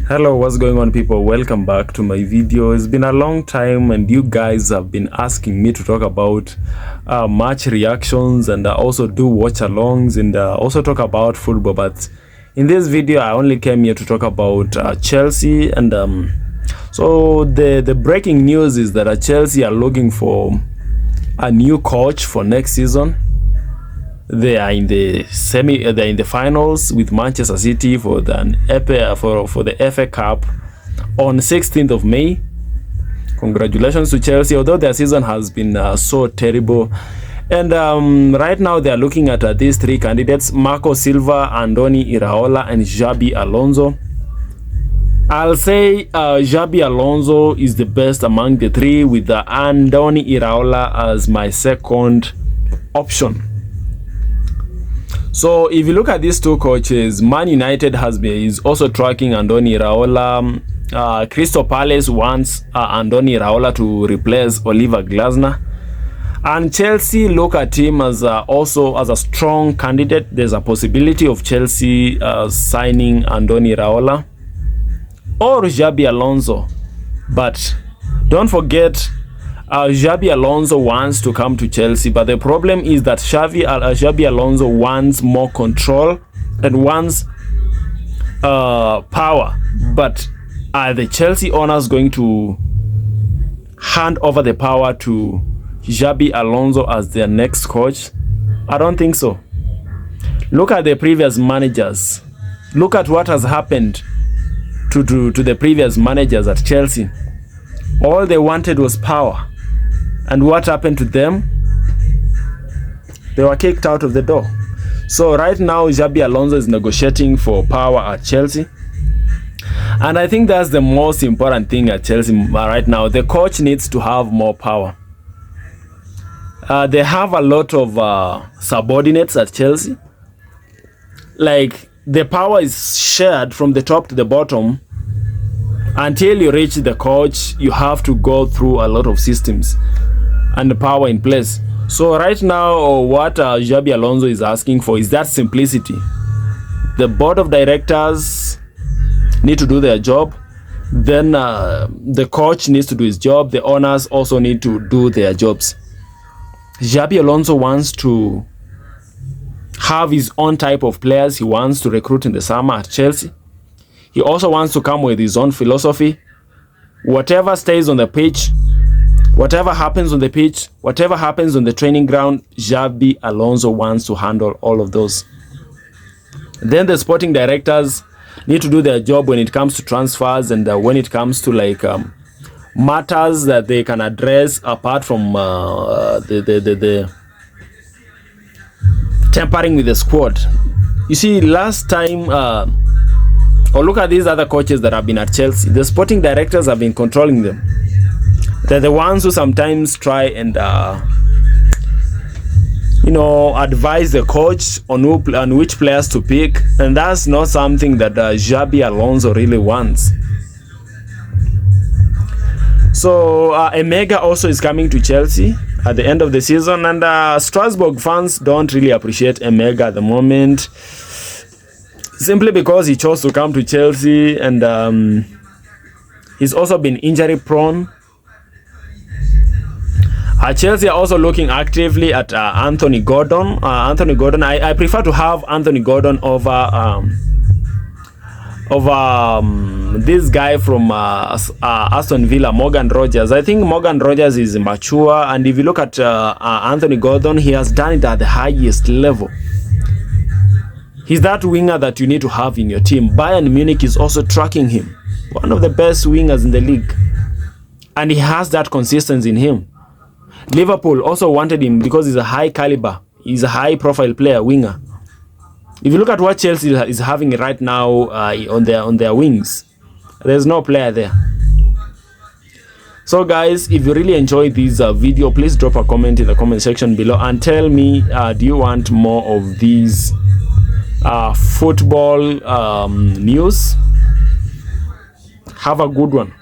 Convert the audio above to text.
Hello, what's going on, people? Welcome back to my video. It's been a long time and you guys have been asking me to talk about match reactions and also do watch alongs and also talk about football. But in this video I only came here to talk about Chelsea, and so the breaking news is that Chelsea are looking for a new coach for next season. They are in the they're in the finals with Manchester City for the FA Cup on 16th of May. Congratulations to Chelsea, although their season has been so terrible. And right now they are looking at these three candidates: Marco Silva, Andoni Iraola, and Xabi Alonso. I'll say Xabi Alonso is the best among the three, with Andoni Iraola as my second option. So if you look at these two coaches, Man United is also tracking Andoni Iraola. Crystal Palace wants Andoni Iraola to replace Oliver Glasner. And Chelsea look at him as also as a strong candidate. There's a possibility of Chelsea signing Andoni Iraola or Xabi Alonso. But don't forget, Xabi Alonso wants to come to Chelsea, but the problem is that Xabi Alonso wants more control and wants power. But are the Chelsea owners going to hand over the power to Xabi Alonso as their next coach? I don't think so. Look at the previous managers. Look at what has happened to the previous managers at Chelsea. All they wanted was power. And what happened to them? They were kicked out of the door. So right now, Xabi Alonso is negotiating for power at Chelsea. And I think that's the most important thing at Chelsea right now. The coach needs to have more power. They have a lot of subordinates at Chelsea. Like, the power is shared from the top to the bottom. Until you reach the coach, you have to go through a lot of systems and the power in place. So right now, what Xabi Alonso is asking for is that simplicity. The board of directors need to do their job. Then the coach needs to do his job. The owners also need to do their jobs. Xabi Alonso wants to have his own type of players he wants to recruit in the summer at Chelsea. He also wants to come with his own philosophy. Whatever stays on the pitch, whatever happens on the pitch, whatever happens on the training ground, Xabi Alonso wants to handle all of those. Then the sporting directors need to do their job when it comes to transfers and when it comes to matters that they can address apart from the tampering with the squad. You see, last time, or look at these other coaches that have been at Chelsea. The sporting directors have been controlling them. They're the ones who sometimes try and advise the coach on which players to pick, and that's not something that Xabi Alonso really wants. So Emegha also is coming to Chelsea at the end of the season, and Strasbourg fans don't really appreciate Emegha at the moment, simply because he chose to come to Chelsea, and he's also been injury prone. Chelsea are also looking actively at Anthony Gordon. I prefer to have Anthony Gordon over this guy from Aston Villa, Morgan Rogers. I think Morgan Rogers is mature, and if you look at Anthony Gordon, he has done it at the highest level. He's that winger that you need to have in your team. Bayern Munich is also tracking him. One of the best wingers in the league. And he has that consistency in him. Liverpool also wanted him because he's a high caliber. He's a high profile player, winger. If you look at what Chelsea is having right now on their wings, there's no player there. So guys, if you really enjoyed this video, please drop a comment in the comment section below and tell me, do you want more of these football news? Have a good one.